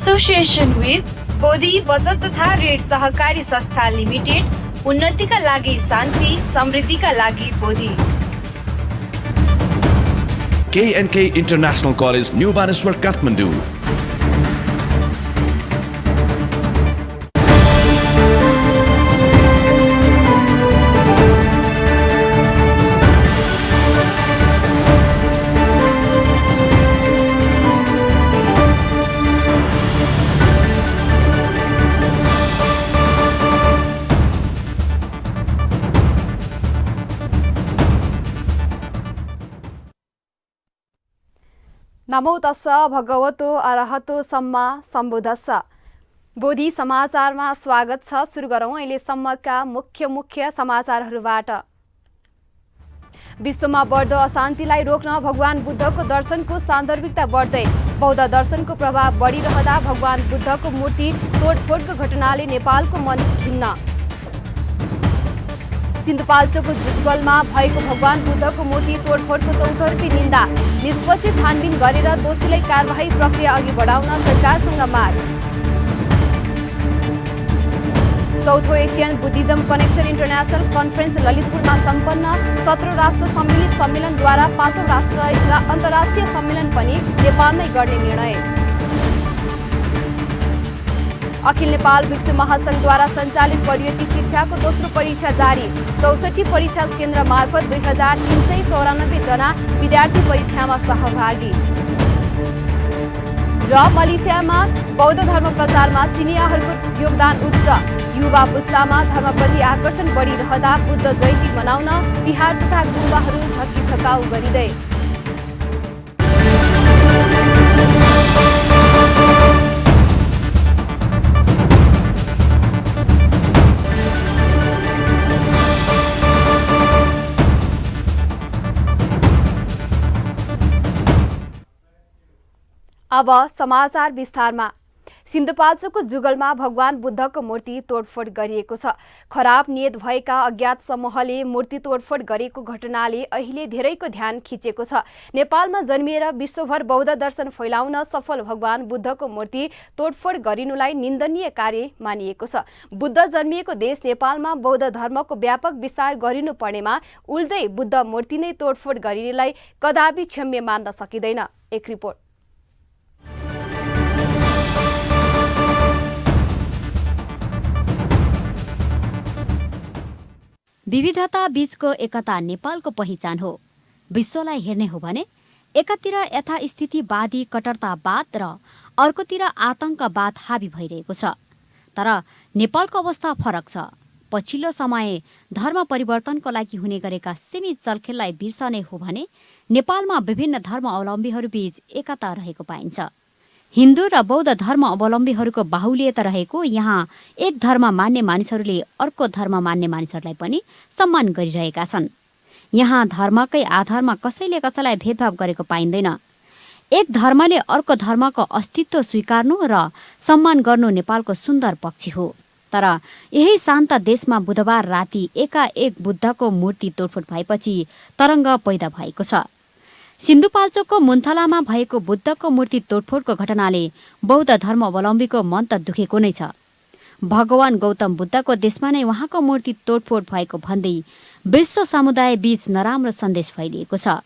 Association with Bodhi बचत तथा ऋण सहकारी संस्था लिमिटेड, उन्नतिका लागि शान्ति, समृद्धिका लागि Bodhi. K&K International College, New Baneswar, Kathmandu. नमो तस्स भगवतो अरहतो सम्मा सम्बुद्धस्स। बोधी समाचारमा स्वागत छ। सुरु गरौँ अहिलेसम्मका मुख्य समाचारहरूबाट। विश्वमा बढ्दो अशान्तिलाई रोक्न भगवान बुद्धको दर्शनको सान्दर्भिकता बढ्दै, बौद्ध दर्शनको प्रभाव बढिरहँदा भगवान बुद्धको मूर्ति तोडफोडको घटनाले नेपालको मन खिन्न। सिन्धुपाल्चोकको जुगलमा भएको भगवान बुद्धको मूर्ति तोडफोडको चौतर्फी निन्दा। निष्पक्ष छानबिन गरेर दोषीलाई कारबाही प्रक्रिया अघि बढाउन सरकारसँग माग। चौथो Asian Buddhism connection international conference ललितपुरमा सम्पन्न। 17 राष्ट्र सम्मिलित सम्मेलनद्वारा 5औं अन्तर्राष्ट्रिय सम्मेलन पनि नेपालमै गर्ने निर्णय। अखिल नेपाल भिक्षु महासंघद्वारा सञ्चालित परिवर्ती शिक्षाको दोस्रो परीक्षा जारी। 64 परीक्षा केन्द्र मार्फत 2394 जना विद्यार्थी परीक्षामा सहभागी। र मलेसियामा बौद्ध धर्म प्रचारमा चिनियाहरूको योगदान उच्च। युवा पुस्तामा धर्मप्रति आकर्षण बढिरहँदा बुद्ध जयन्ती मनाउन बिहार तथा गुम्बाहरू झक्कीझकाउ गरिँदै। अब समाचार विस्तारमा। सिन्धुपाल्चोकको जुगलमा भगवान बुद्धको मूर्ति तोडफोड गरिएको छ। खराब नियत भएका अज्ञात समूहले मूर्ति तोडफोड गरेको घटनाले अहिले धेरैको ध्यान खिचेको छ। नेपालमा जन्मिएर विश्वभर बौद्ध दर्शन फैलाउन सफल भगवान बुद्धको मूर्ति तोडफोड गरिनुलाई निन्दनीय कार्य मानिएको छ। बुद्ध जन्मिएको देश नेपालमा बौद्ध धर्मको व्यापक विस्तार गरिनु पर्नेमा उल्दै बुद्ध मूर्ति नै तोडफोड गरिनेलाई कदापि क्षम्य मान्न सकिँदैन। एक रिपोर्ट। विविधता बीचको एकता नेपालको पहिचान हो। विश्वलाई हेर्ने हो भने एकातिर यथास्थितिवादी कट्टरतावाद र अर्कोतिर आतंकवाद हावी भइरहेको छ। तर नेपालको अवस्था फरक छ। पछिल्लो समय धर्म परिवर्तनको लागि हुने गरेका सीमित चलखेललाई बिर्सने हो भने नेपालमा विभिन्न धर्म अवलम्बीहरूबीच एकता रहेको पाइन्छ। हिन्दू र बौद्ध धर्म अवलम्बीहरूको बाहुल्यता रहेको यहाँ एक धर्म मान्ने मानिसहरूले अर्को धर्म मान्ने मानिसहरूलाई पनि सम्मान गरिरहेका छन्। यहाँ धर्मकै आधारमा कसैले कसैलाई भेदभाव गरेको पाइँदैन। एक धर्मले अर्को धर्मको अस्तित्व स्वीकार्नु र सम्मान गर्नु नेपालको सुन्दर पक्ष हो। तर यही शान्त देशमा बुधबार राति एकाएक बुद्धको मूर्ति तोडफोड भएपछि तरङ्ग पैदा भएको छ। सिन्धुपाल्चोकको मुन्थलामा भएको बुद्धको मूर्ति तोडफोडको घटनाले बौद्ध धर्म अवलम्बीको मन त दुखेको नै छ। भगवान गौतम बुद्धको देशमा नै उहाँको मूर्ति तोडफोड भएको भन्दै विश्व समुदाय बीच नराम्रो सन्देश फैलिएको छ।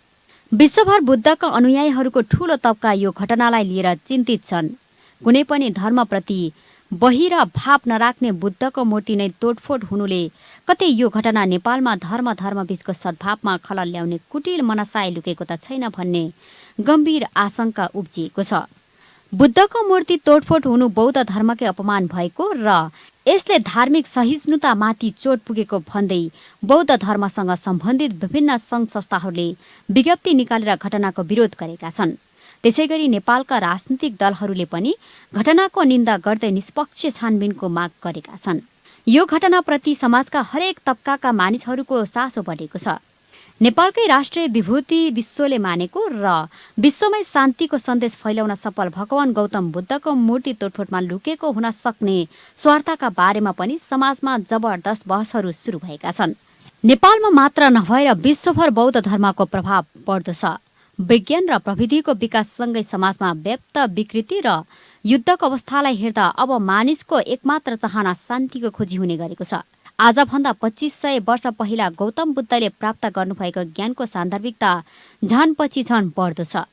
विश्वभर बुद्धका अनुयायीहरूको ठूलो तबका यो घटनालाई लिएर चिन्तित छन्। कुनै पनि धर्मप्रति बहिर भाव नराख्ने बुद्धको मूर्ति नै तोडफोड हुनुले कतै यो घटना नेपालमा धर्म बीचको सद्भावमा खलल ल्याउने कुटिल मनसाय लुकेको त छैन भन्ने गम्भीर आशंका उब्जिएको छ। बुद्धको मूर्ति तोडफोड हुनु बौद्ध धर्मकै अपमान भएको र यसले धार्मिक सहिष्णुतामाथि चोट पुगेको भन्दै बौद्ध धर्मसँग सम्बन्धित विभिन्न सङ्घ संस्थाहरूले विज्ञप्ति निकालेर घटनाको विरोध गरेका छन्। त्यसैगरी नेपालका राजनीतिक दलहरूले पनि घटनाको निन्दा गर्दै निष्पक्ष छानबिनको माग गरेका छन्। यो घटनाप्रति समाजका हरेक तबकाका मानिसहरूको चासो बढेको छ। नेपालकै राष्ट्रिय विभूति विश्वले मानेको र विश्वमै शान्तिको सन्देश फैलाउन सफल भगवान गौतम बुद्धको मूर्ति तोडफोडमा लुकेको हुन सक्ने स्वार्थका बारेमा पनि समाजमा जबरदस्त बहसहरू सुरु भएका छन्। नेपालमा मात्र नभएर विश्वभर बौद्ध धर्मको प्रभाव बढ्दो छ। विज्ञान र प्रविधिको विकाससँगै समाजमा व्याप्त विकृति र युद्धको अवस्थालाई हेर्दा अब मानिसको एकमात्र चाहना शान्तिको खोजी हुने गरेको छ। आजभन्दा 2500 वर्ष पहिला गौतम बुद्धले प्राप्त गर्नुभएको ज्ञानको सान्दर्भिकता झन पछि झन बढ्दो छ।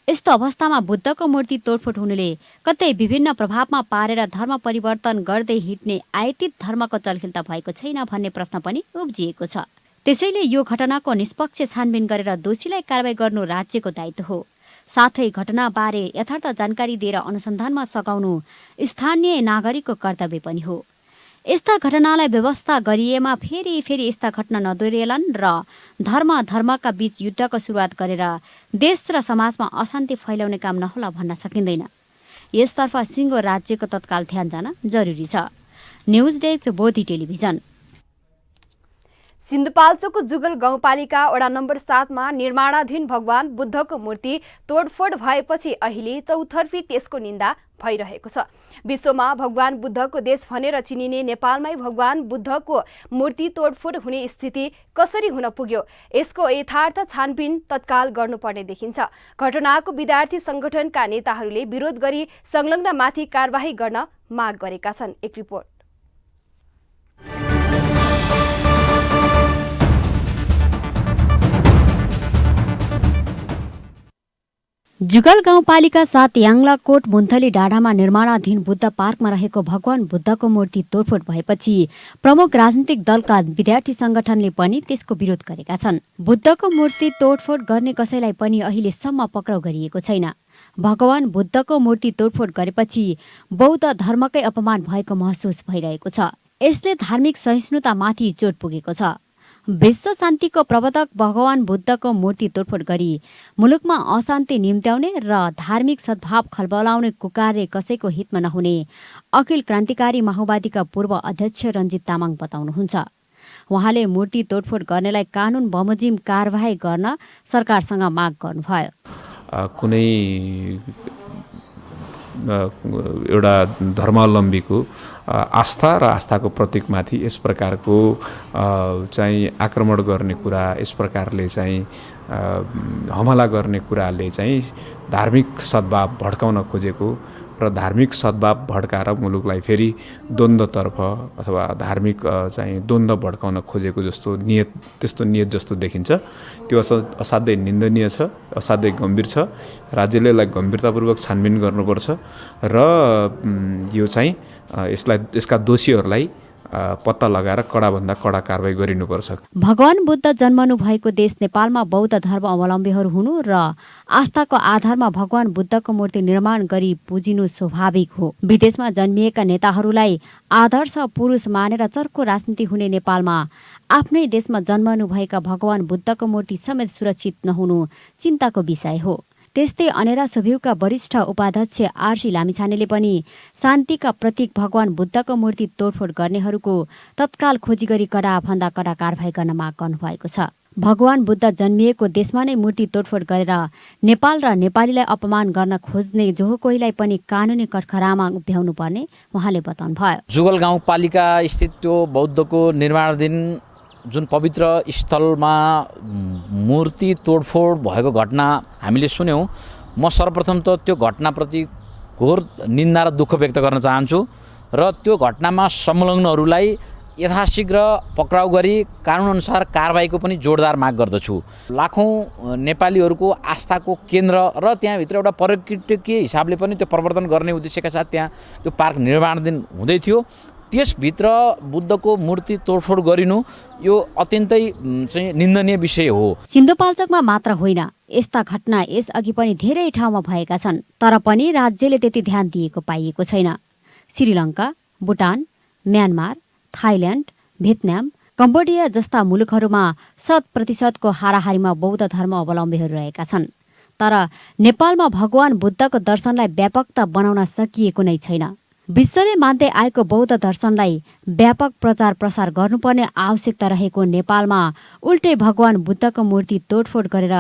यस्तो अवस्थामा बुद्धको मूर्ति तोडफोड हुनुले कतै विभिन्न प्रभावमा पारेर धर्म परिवर्तन गर्दै हिँड्ने आयातित धर्मको चलखेल त भएको छैन भन्ने प्रश्न पनि उब्जिएको छ। त्यसैले यो घटनाको निष्पक्ष छानबिन गरेर दोषीलाई कारबाही गर्नु राज्यको दायित्व हो। साथै घटनाबारे यथार्थ जानकारी दिएर अनुसन्धानमा सघाउनु स्थानीय नागरिकको कर्तव्य पनि हो। यस्ता घटनालाई व्यवस्था गरिएमा फेरि यस्ता घटना नदोहोरिएलान् र धर्मका बीच युद्धको सुरुवात गरेर देश र समाजमा अशान्ति फैलाउने काम नहोला भन्न सकिँदैन। यसतर्फ सिङ्गो राज्यको तत्काल ध्यान जान जरुरी छ। News desk Bodhi television. सिन्धुपाल्चोकको जुगल गाउँपालिका वडा नम्बर 7 मा निर्माणाधीन भगवान बुद्धको मूर्ति तोडफोड भएपछि अहिले चौतर्फी त्यसको निन्दा भइरहेको छ। विश्वमा भगवान बुद्धको देश भनेर चिनिने नेपालमै भगवान बुद्धको मूर्ति तोडफोड हुने स्थिति कसरी हुन पुग्यो, यसको यथार्थ छानबिन तत्काल गर्नुपर्ने देखिन्छ। घटनाको विद्यार्थी संगठनका नेताहरूले विरोध गरी संलग्नमाथि कारबाही गर्न माग गरेका छन्। एक रिपोर्ट। जुगल गाउँपालिका 7 याङलाकोट मुन्थली डाँडामा निर्माणाधीन बुद्ध पार्कमा रहेको भगवान बुद्धको मूर्ति तोडफोड भएपछि प्रमुख राजनीतिक दलका विद्यार्थी संगठनले पनि त्यसको विरोध गरेका छन्। बुद्धको मूर्ति तोडफोड गर्ने कसैलाई पनि अहिलेसम्म पक्राउ गरिएको छैन। भगवान बुद्धको मूर्ति तोडफोड गरेपछि बौद्ध धर्मकै अपमान भएको महसुस भइरहेको छ। यसले धार्मिक सहिष्णुतामाथि चोट पुगेको छ। विश्व शान्तिको प्रवर्तक भगवान बुद्धको मूर्ति तोडफोड गरी मुलुकमा अशान्ति निम्त्याउने र धार्मिक सद्भाव खलबलाउने कुकार्य कसैको हितमा नहुने अखिल क्रान्तिकारी माओवादीका पूर्व अध्यक्ष रञ्जित तामाङ बताउनुहुन्छ। उहाँले मूर्ति तोडफोड गर्नेलाई कानुन बमोजिम कारबाही गर्न सरकारसँग माग गर्नुभयो। कुनै एउटा धर्मावलम्बीको आस्था र आस्थाको प्रतीकमाथि यस प्रकारको चाहिँ आक्रमण गर्ने कुरा, यस प्रकारले चाहिँ हमला गर्ने कुराले चाहिँ धार्मिक सद्भाव भड्काउन खोजेको र धार्मिक सद्भाव भड्काएर मुलुकलाई फेरि द्वन्द्वतर्फ अथवा धार्मिक चाहिँ द्वन्द्व भड्काउन खोजेको जस्तो नियत, त्यस्तो नियत जस्तो देखिन्छ। त्यो असाध्यै निन्दनीय छ, असाध्यै गम्भीर छ। राज्यले यसलाई गम्भीरतापूर्वक छानबिन गर्नुपर्छ र यो चाहिँ यसका दोषीहरूलाई पत्ता लगाएर कडाभन्दा कडा कारबाही गरिनुपर्छ। भगवान बुद्ध जन्मनु भएको देश नेपालमा बौद्ध धर्म अवलम्बीहरू हुनु र आस्थाको आधारमा भगवान बुद्धको मूर्ति निर्माण गरी पूजिनु स्वाभाविक हो। विदेशमा जन्मिएका नेताहरूलाई आदर्श पुरुष मानेर चर्को राजनीति हुने नेपालमा आफ्नै देशमा जन्मनु भएका भगवान बुद्धको मूर्ति समेत सुरक्षित नहुनु चिन्ताको विषय हो। त्यस्तै अनेरा सोभिउका वरिष्ठ उपाध्यक्ष आरसी लामिछानेले पनि शान्तिका प्रतीक भगवान बुद्धको मूर्ति तोडफोड गर्नेहरूको तत्काल खोजी गरी कडाभन्दा कडा कारबाही गर्न माग गर्नुभएको छ। भगवान बुद्ध जन्मिएको देशमा नै मूर्ति तोडफोड गरेर नेपाल र नेपालीलाई अपमान गर्न खोज्ने जो कोहीलाई पनि कानुनी कठघरामा उभ्याउनु पर्ने उहाँले बताउनुभयो। जुगल गाउँपालिका स्थित त्यो बौद्धको निर्माणाधीन जुन पवित्र स्थलमा मूर्ति तोडफोड भएको घटना हामीले सुन्यौँ। म सर्वप्रथम त त्यो घटनाप्रति घोर निन्दा र दुःख व्यक्त गर्न चाहन्छु र त्यो घटनामा संलग्नहरूलाई यथाशीघ्र पक्राउ गरी कानुनअनुसार कारबाहीको पनि जोरदार माग गर्दछु। लाखौँ नेपालीहरूको आस्थाको केन्द्र र त्यहाँभित्र एउटा पर्यटकीय हिसाबले पनि त्यो प्रवर्धन गर्ने उद्देश्यका साथ त्यहाँ त्यो पार्क निर्माणाधीन हुँदै थियो। त्यसभित्र बुद्धको मूर्ति तोडफोड गरिनु यो अत्यन्तै चाहिँ निन्दनीय विषय हो। सिन्धुपाल्चोकमा मात्र होइन, यस्ता घटना यसअघि पनि धेरै ठाउँमा भएका छन्, तर पनि राज्यले त्यति ध्यान दिएको पाइएको छैन। Sri Lanka, Bhutan, Myanmar, Thailand, Vietnam, Cambodia जस्ता मुलुकहरूमा 100% हाराहारीमा बौद्ध धर्म अवलम्बीहरू रहेका छन्। तर नेपालमा भगवान बुद्धको दर्शनलाई व्यापकता बनाउन सकिएको नै छैन। विश्वले मान्दै आएको बौद्ध दर्शनलाई व्यापक प्रचार प्रसार गर्नुपर्ने आवश्यकता रहेको नेपालमा उल्टै भगवान बुद्धको मूर्ति तोडफोड गरेर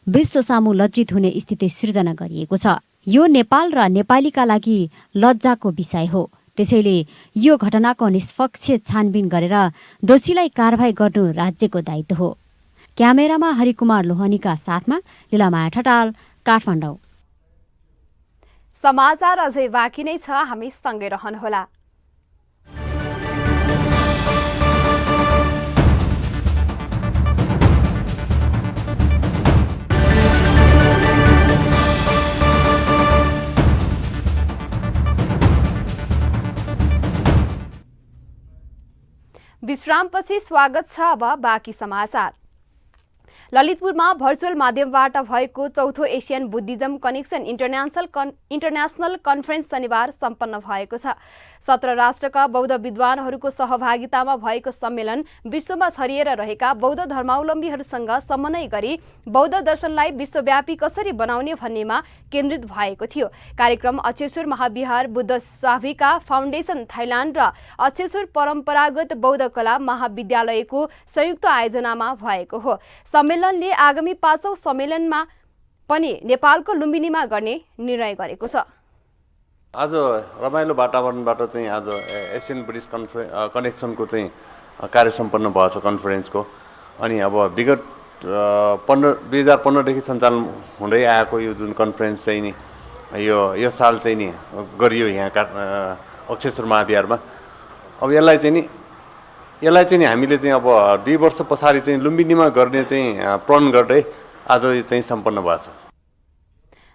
विश्व सामु लज्जित हुने स्थिति सिर्जना गरिएको छ। यो नेपाल र नेपालीका लागि लज्जाको विषय हो। त्यसैले यो घटनाको निष्पक्ष छानबिन गरेर दोषीलाई कारबाही गर्नु राज्यको दायित्व हो। क्यामेरामा हरिकुमार लोहनीका साथमा लीलामाया ठटाल, काठमाडौँ। समाचार अझै बाँकी नै छ, हामी सँगै रहनुहोला। विश्रामपछि स्वागत छ। अब बाँकी समाचार। ललितपुरमा भर्चुअल माध्यमबाट भएको चौथो Asian Buddhism connection international conference शनिबार सम्पन्न भएको छ। 17 राष्ट्रका बौद्ध विद्वानहरूको सहभागितामा भएको सम्मेलन विश्वमा छरिएर रहेका बौद्ध धर्मावलम्बीहरूसँग समन्वय गरी बौद्ध दर्शनलाई विश्वव्यापी कसरी बनाउने भन्नेमा केन्द्रित भएको थियो। कार्यक्रम अक्षेश्वर महाविहार बुद्ध साभिका फाउन्डेसन थाइल्यान्ड र अक्षेश्वर परम्परागत बौद्ध कला महाविद्यालयको संयुक्त आयोजनामा भएको हो। सम्मेलनले आगामी 5औं सम्मेलनमा पनि नेपालको लुम्बिनीमा गर्ने निर्णय गरेको छ। आज रमाइलो वातावरणबाट चाहिँ आज एसियन बुद्धिस्ट कनेक्सनको चाहिँ कार्य सम्पन्न भएको छ कन्फरेन्सको। अनि अब विगत 2015 देखि सञ्चालन हुँदै आएको यो जुन कन्फरेन्स चाहिँ नि यो साल चाहिँ नि गरियो यहाँका अक्षेश्वर महाविहारमा। अब यसलाई चाहिँ हामीले चाहिँ अब 2 वर्ष पछाडि चाहिँ लुम्बिनीमा गर्ने चाहिँ प्रण गर्दै आज यो चाहिँ सम्पन्न भएको छ।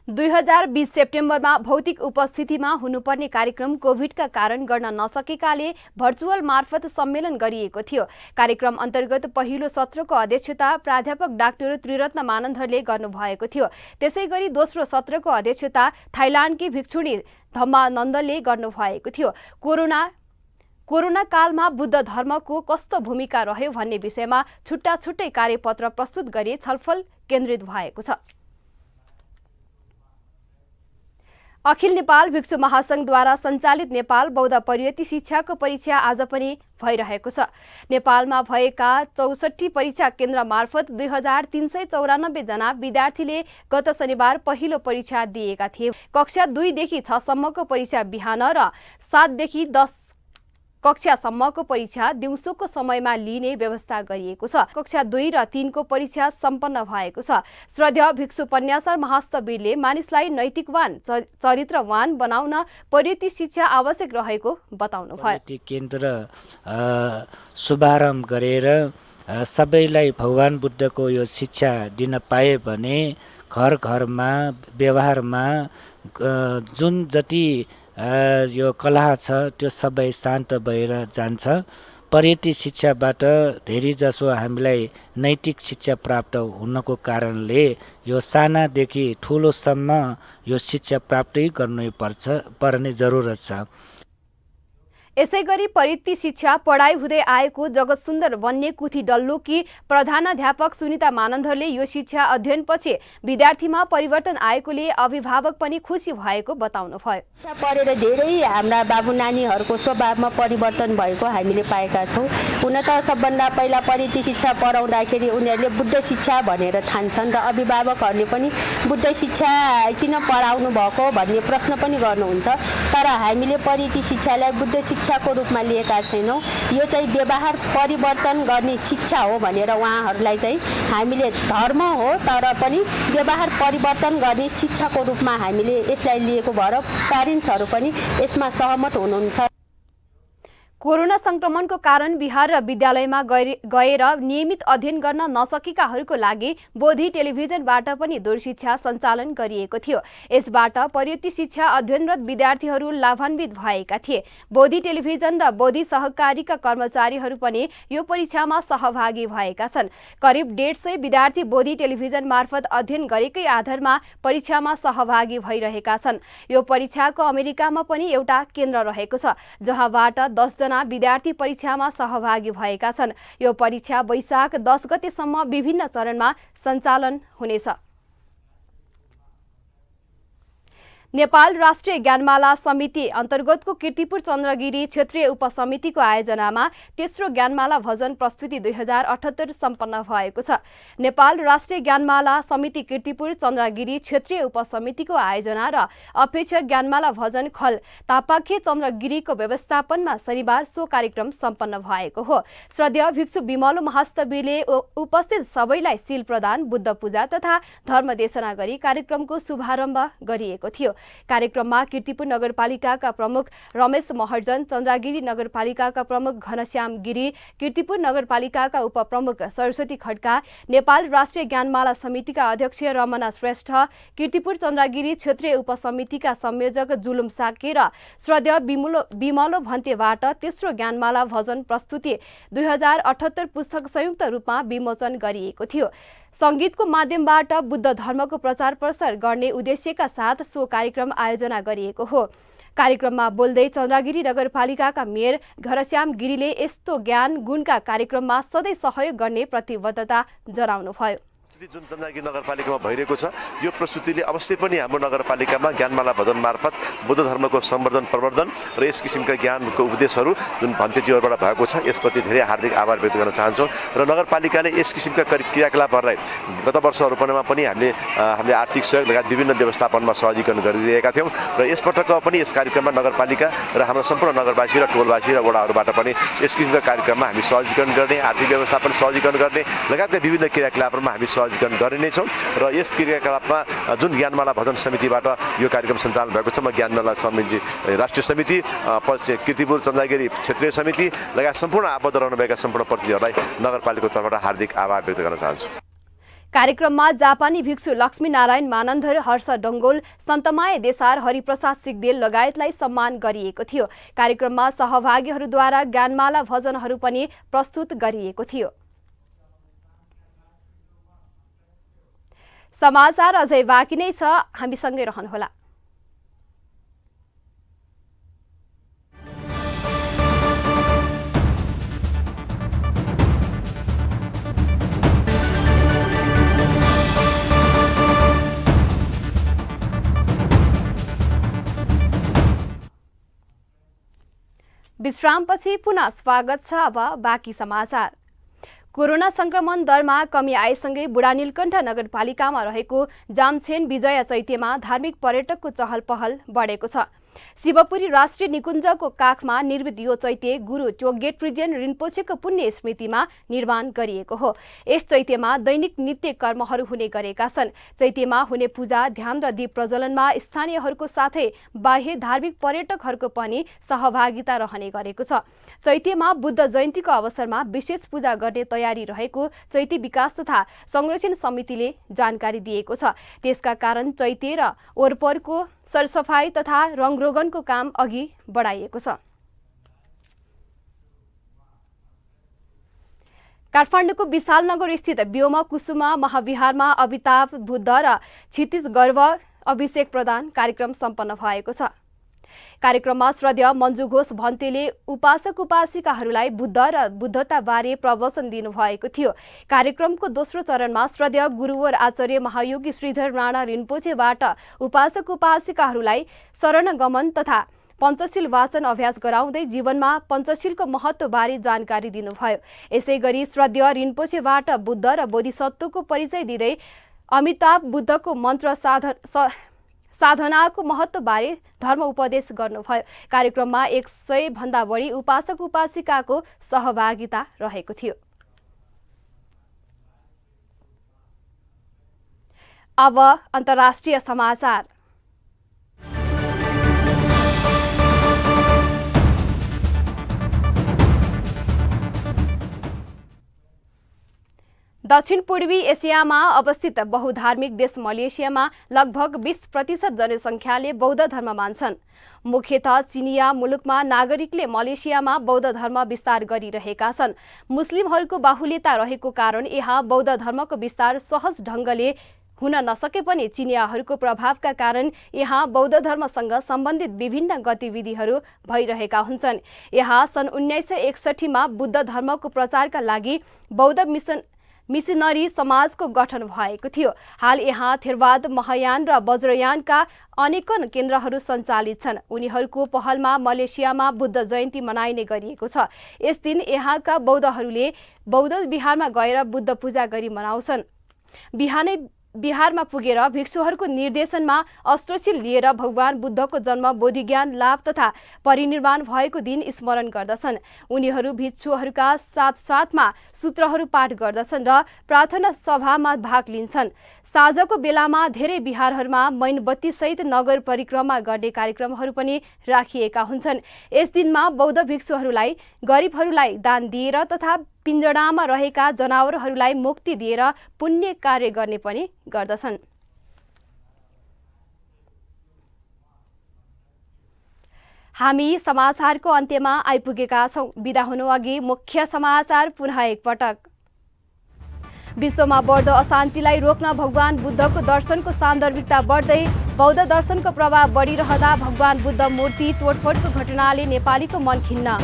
2020 सेप्टेम्बरमा भौतिक उपस्थितिमा हुनुपर्ने कार्यक्रम कोभिडका कारण गर्न नसकेकाले भर्चुअल मार्फत सम्मेलन गरिएको थियो। कार्यक्रम अन्तर्गत पहिलो सत्रको अध्यक्षता प्राध्यापक डाक्टर त्रिरत्न मानन्धरले गर्नुभएको थियो। त्यसैगरी दोस्रो सत्रको अध्यक्षता थाइल्यान्डकी भिक्षुणी धम्मानन्दले गर्नुभएको थियो। कोरोना कालमा बुद्ध धर्मको कस्तो भूमिका रह्यो भन्ने विषयमा छुट्टा छुट्टै कार्यपत्र प्रस्तुत गरी छलफल केन्द्रित भएको छ। अखिल नेपाल भिक्षु महासंघद्वारा सञ्चालित नेपाल बौद्ध परियति शिक्षाको परीक्षा आज पनि भइरहेको छ। नेपालमा भएका 64 परीक्षा केन्द्र मार्फत 2394 जना विद्यार्थीले गत शनिबार पहिलो परीक्षा दिएका थिए। कक्षा 2 देखि 6 सम्मको परीक्षा बिहान र 7 देखि 10 कक्षासम्मको परीक्षा दिउँसोको समयमा लिने व्यवस्था गरिएको छ। कक्षा 2 र 3 को परीक्षा सम्पन्न भएको छ। श्रद्धेय भिक्षु पन्यासर महास्तवीरले मानिसलाई नैतिकवान चरित्रवान बनाउन परियति शिक्षा आवश्यक रहेको बताउनुभयो। केन्द्र शुभारम्भ गरेर सबैलाई भगवान बुद्धको यो शिक्षा दिन पाए भने घर घरमा व्यवहारमा जुन जति यो कला छ त्यो सबै शान्त भएर जान्छ। परियति शिक्षाबाट धेरै जसो हामीलाई नैतिक शिक्षा प्राप्त हुनको कारणले यो सानादेखि ठुलोसम्म यो शिक्षा प्राप्ति पर्ने जरुरत छ। यसैगरी परियति शिक्षा पढाइ हुँदै आएको जगतसुन्दर वन्यकुथी डल्लोकी प्रधानाध्यापक सुनिता मानन्धरले यो शिक्षा अध्ययनपछि विद्यार्थीमा परिवर्तन आएकोले अभिभावक पनि खुसी भएको बताउनुभयो। शिक्षा पढेर धेरै हाम्रा बाबु नानीहरूको स्वभावमा परिवर्तन भएको हामीले पाएका छौँ। हुन त सबभन्दा पहिला परियति शिक्षा पढाउँदाखेरि उनीहरूले बुद्ध शिक्षा भनेर ठान्छन् र अभिभावकहरूले पनि बुद्ध शिक्षा किन पढाउनु भएको भन्ने प्रश्न पनि गर्नुहुन्छ। तर हामीले परियति शिक्षालाई बुद्ध शिक्षाको रूपमा लिएका छैनौँ। यो चाहिँ व्यवहार परिवर्तन गर्ने शिक्षा हो भनेर उहाँहरूलाई चाहिँ हामीले धर्म हो तर पनि व्यवहार परिवर्तन गर्ने शिक्षाको रूपमा हामीले यसलाई लिएको भएर प्यारेन्ट्सहरू पनि यसमा सहमत हुनुहुन्छ। कोरोना संक्रमणको कारण बिहार र विद्यालयमा गएर नियमित अध्ययन गर्न नसकेकाहरूको लागि बोधि टेलिभिजनबाट पनि दूरशिक्षा सञ्चालन गरिएको थियो। यसबाट परियति शिक्षा अध्ययनरत विद्यार्थीहरू लाभान्वित भएका थिए। बोधि टेलिभिजन र बोधि सहकारीका कर्मचारीहरू पनि यो परीक्षामा सहभागी भएका छन्। करिब 150 विद्यार्थी बोधि टेलिभिजन मार्फत अध्ययन गरेकै आधारमा परीक्षामा सहभागी भइरहेका छन्। यो परीक्षाको अमेरिकामा पनि एउटा केन्द्र रहेको छ जहाँबाट 10 जना विद्यार्थी परीक्षामा सहभागी भएका छन्। यो परीक्षा वैशाख 10 गतेसम्म विभिन्न चरणमा सञ्चालन हुनेछ। नेपाल राष्ट्रिय ज्ञानमाला समिति अन्तर्गतको कीर्तिपुर चन्द्रगिरी क्षेत्रीय उपसमितिको आयोजनामा तेस्रो ज्ञानमाला भजन प्रस्तुति 2078 सम्पन्न भएको छ। नेपाल राष्ट्रिय ज्ञानमाला समिति कीर्तिपुर चन्द्रगिरी क्षेत्रीय उपसमितिको आयोजना र अपेक्ष ज्ञानमाला भजन खल तापाखे चन्द्रगिरीको व्यवस्थापनमा शनिबार सो कार्यक्रम सम्पन्न भएको हो। श्रद्धेय भिक्षु विमलो महास्तवीरले उपस्थित सबैलाई सील प्रदान, बुद्ध पूजा तथा धर्मदेशना गरी कार्यक्रमको शुभारम्भ गरिएको थियो। कार्यक्रममा कीर्तिपुर नगरपालिकाका प्रमुख रमेश महर्जन, चन्द्रागिरी नगरपालिकाका प्रमुख घनश्याम गिरी, कीर्तिपुर नगरपालिकाका उपप्रमुख सरस्वती खड्का, नेपाल राष्ट्रिय ज्ञानमाला समितिका अध्यक्ष रमना श्रेष्ठ, कीर्तिपुर चन्द्रागिरी क्षेत्रीय उपसमितिका संयोजक जुलुम साके र श्रद्धेय बिमलो भन्तेबाट तेस्रो ज्ञानमाला भजन प्रस्तुति 2078 पुस्तक संयुक्त रूपमा विमोचन गरिएको थियो। संगीतको माध्यमबाट बुद्ध धर्मको प्रचार प्रसार गर्ने उद्देश्यका साथ सो कार्यक्रम आयोजना गरिएको हो। कार्यक्रममा बोल्दै चन्द्रागिरी नगरपालिकाका मेयर घनश्याम गिरीले यस्तो ज्ञान गुणका कार्यक्रममा सधैँ सहयोग गर्ने प्रतिबद्धता जनाउनुभयो। जुन चन्द्रागिरी नगरपालिकामा भइरहेको छ यो प्रस्तुतिले अवश्य पनि हाम्रो नगरपालिकामा ज्ञानमाला भजन मार्फत बुद्ध धर्मको संवर्धन प्रवर्धन र यस किसिमका ज्ञानको उपदेशहरू जुन भन्तेजीहरूबाट भएको छ यसप्रति धेरै हार्दिक आभार व्यक्त गर्न चाहन्छौँ र नगरपालिकाले यस किसिमका क्रियाकलापहरूलाई गत वर्षहरूमा पनि हामीले आर्थिक सहयोग लगायत विभिन्न व्यवस्थापनमा सहजीकरण गरिरहेका थियौँ र यसपटक पनि यस कार्यक्रममा नगरपालिका र हाम्रो सम्पूर्ण नगरवासी र टोलवासी र वडाहरूबाट पनि यस किसिमका कार्यक्रममा हामी सहजीकरण गर्ने आर्थिक व्यवस्थापन सहजीकरण गर्ने लगायतका विभिन्न क्रियाकलापमा हामी सहजीकरण गर्ने छौँ र यस क्रियाकलापमा जुन ज्ञानमाला भजन समितिबाट यो कार्यक्रम सञ्चालन भएको छ म ज्ञानमाला समिति राष्ट्रिय समिति कीर्तिपुर चन्द्रागिरी क्षेत्रीय समिति लगायत सम्पूर्ण आबद्ध रहनुभएका सम्पूर्ण प्रतिनिधिहरूलाई नगरपालिकाको तर्फबाट हार्दिक आभार व्यक्त गर्न चाहन्छु। कार्यक्रममा जापानी भिक्षु लक्ष्मीनारायण मानन्धर, हर्ष डङ्गोल, सन्तमाय देसार, हरिप्रसाद सिगदेल लगायतलाई सम्मान गरिएको थियो। कार्यक्रममा सहभागीहरूद्वारा ज्ञानमाला भजनहरू पनि प्रस्तुत गरिएको थियो। समाचार अझै बाँकी नै छ, हामीसँगै रहनुहोला। विश्रामपछि पुनः स्वागत छ। अब बाँकी समाचार। कोरोना संक्रमण दरमा कमी आएसँगै बुढानीलकण्ठ नगरपालिकामा रहेको जामछेन विजय चैत्यमा धार्मिक पर्यटकको चहल पहल बढेको छ। शिवपुरी राष्ट्रिय निकुञ्जको काखमा निर्मित यो चैत्य गुरु टोगे ट्रिजेन रिम्पोछेको पुण्य स्मृतिमा निर्माण गरिएको हो। यस चैत्यमा दैनिक नित्य कर्महरू हुने गरेका छन्। चैत्यमा हुने पूजा, ध्यान र दीप प्रज्वलनमा स्थानीयहरूको साथै बाह्य धार्मिक पर्यटकहरूको पनि सहभागिता रहने गरेको छ। चैत्यमा बुद्ध जयन्तीको अवसरमा विशेष पूजा गर्ने तयारी रहेको चैत्य विकास तथा संरक्षण समितिले जानकारी दिएको छ। त्यसका कारण चैत्य र वरपरको सरसफाई तथा रङरोगनको काम अघि बढाइएको छ। काठमाडौँको विशालनगर स्थित व्योम कुसुमा महाविहारमा अमिताभ बुद्ध र क्षितिज गर्भ अभिषेक प्रदान कार्यक्रम सम्पन्न भएको छ। कार्यक्रममा श्रद्धेय मञ्जु घोष भन्तेले उपासक उपासिकाहरूलाई बुद्ध र बुद्धताबारे प्रवचन दिनुभएको थियो। कार्यक्रमको दोस्रो चरणमा श्रद्धेय गुरुवर आचार्य महायोगी श्रीधर राणा रिम्पोछेबाट उपासक उपासिकाहरूलाई शरणगमन तथा पञ्चशील वाचन अभ्यास गराउँदै जीवनमा पञ्चशीलको महत्त्वबारे जानकारी दिनुभयो। यसै गरी श्रद्धेय रिम्पोछेबाट बुद्ध र बोधिसत्वको परिचय दिँदै अमिताभ बुद्धको मन्त्र साधनाको महत्त्वबारे धर्म उपदेश गर्नुभयो। कार्यक्रममा 100 भन्दा बढी उपासक उपासिकाको सहभागिता रहेको थियो। अब अन्तर्राष्ट्रिय समाचार। दक्षिण पूर्वी एसियामा अवस्थित बहुधार्मिक देश मलेसियामा लगभग 20% जनसङ्ख्याले बौद्ध धर्म मान्छन्। मुख्यतः चिनिया मुलुकमा नागरिकले मलेसियामा बौद्ध धर्म विस्तार गरिरहेका छन्। मुस्लिमहरूको बाहुल्यता रहेको कारण यहाँ बौद्ध धर्मको विस्तार सहज ढङ्गले हुन नसके पनि चिनियाहरूको प्रभावका कारण यहाँ बौद्ध धर्मसँग सम्बन्धित विभिन्न गतिविधिहरू भइरहेका हुन्छन्। यहाँ सन् 1961 मा बुद्ध धर्मको प्रचारका लागि बौद्ध मिसनरी समाजको गठन भएको थियो। हाल यहाँ थेरवाद, महायान र वज्रयानका अनेकन केन्द्रहरू सञ्चालित छन्। उनीहरूको पहलमा मलेसियामा बुद्ध जयन्ती मनाइने गरिएको छ। यस दिन यहाँका बौद्धहरूले बौद्ध विहारमा गएर बुद्ध पूजा गरी मनाउँछन्। बिहानै बिहारमा पुगेर भिक्षुहरूको निर्देशनमा अष्टोशील लिएर भगवान बुद्धको जन्म बोधिज्ञान लाभ तथा परिनिर्वाण भएको दिन स्मरण गर्दछन्। उनीहरू भिक्षुहरूका साथसाथमा सूत्रहरू पाठ गर्दछन् र प्रार्थना सभामा भाग लिन्छन्। साँझको बेलामा धेरै बिहारहरूमा मैनबत्तीसहित नगर परिक्रमा गर्ने कार्यक्रमहरू पनि राखिएका हुन्छन्। यस दिनमा बौद्ध भिक्षुहरूलाई गरिबहरूलाई दान दिएर तथा पिञ्जडामा रहेका जनावरहरूलाई मुक्ति दिएर पुण्य कार्य गर्ने पनि गर्दछन्। हामी समाचारको अन्त्यमा आइपुगेका छौं। बिदा हुनु अघि मुख्य समाचार पुनः एकपटक। विश्वमा बढ्दो अशान्तिलाई रोक्न भगवान बुद्धको दर्शनको सान्दर्भिकता बढ्दै बौद्ध दर्शनको प्रभाव बढिरहँदा भगवान बुद्ध मूर्ति तोडफोडको घटनाले नेपालीको मन खिन्न।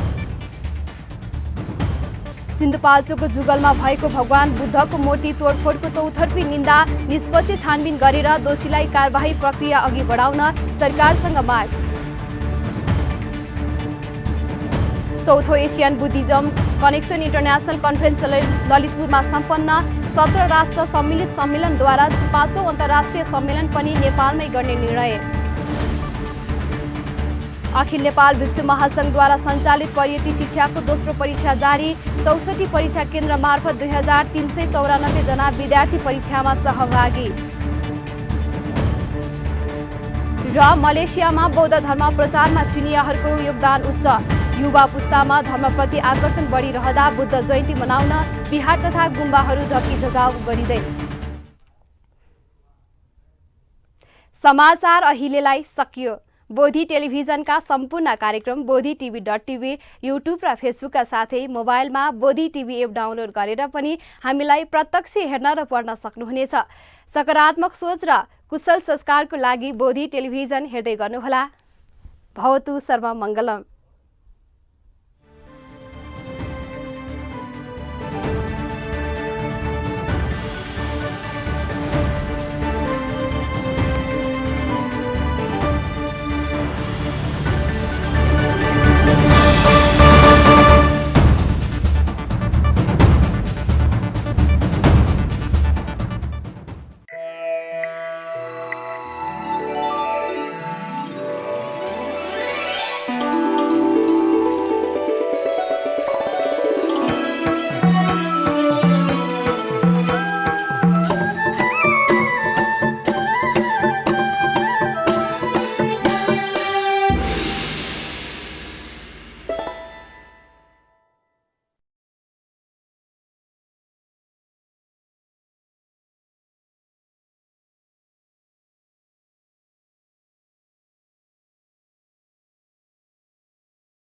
सिन्धुपाल्चोकको जुगलमा भएको भगवान बुद्धको मूर्ति तोडफोडको चौतर्फी निन्दा, निष्पक्ष छानबिन गरेर दोषीलाई कारबाही प्रक्रिया अघि बढाउन सरकारसँग माग। चौथो Asian Buddhism connection international conference ललितपुरमा सम्पन्न। 17 राष्ट्र सम्मिलित सम्मेलनद्वारा 5औं अन्तर्राष्ट्रिय सम्मेलन पनि नेपालमै गर्ने निर्णय। अखिल नेपाल भिक्षु महासंघद्वारा सञ्चालित परियति शिक्षाको दोस्रो परीक्षा जारी। 64 परीक्षा केन्द्र मार्फत 2394 जना विद्यार्थी परीक्षामा सहभागी। र मलेसियामा बौद्ध धर्म प्रचारमा चिनियाहरूको योगदान उच्च। युवा पुस्तामा धर्मप्रति आकर्षण बढिरहँदा बुद्ध जयन्ती मनाउन बिहार तथा गुम्बाहरू जगीजगाउ गरिँदै। समाचार अहिलेलाई सकियो। बोधी टेलिभिजनका सम्पूर्ण कार्यक्रम bodhitv.tv, युट्युब र फेसबुकका साथै मोबाइलमा बोधी टिभी एप डाउनलोड गरेर पनि हामीलाई प्रत्यक्ष हेर्न र पढ्न सक्नुहुनेछ। सकारात्मक सोच र कुशल संस्कारको लागि बोधी टेलिभिजन हेर्दै गर्नुहोला। भवतु सर्वमङ्गलम।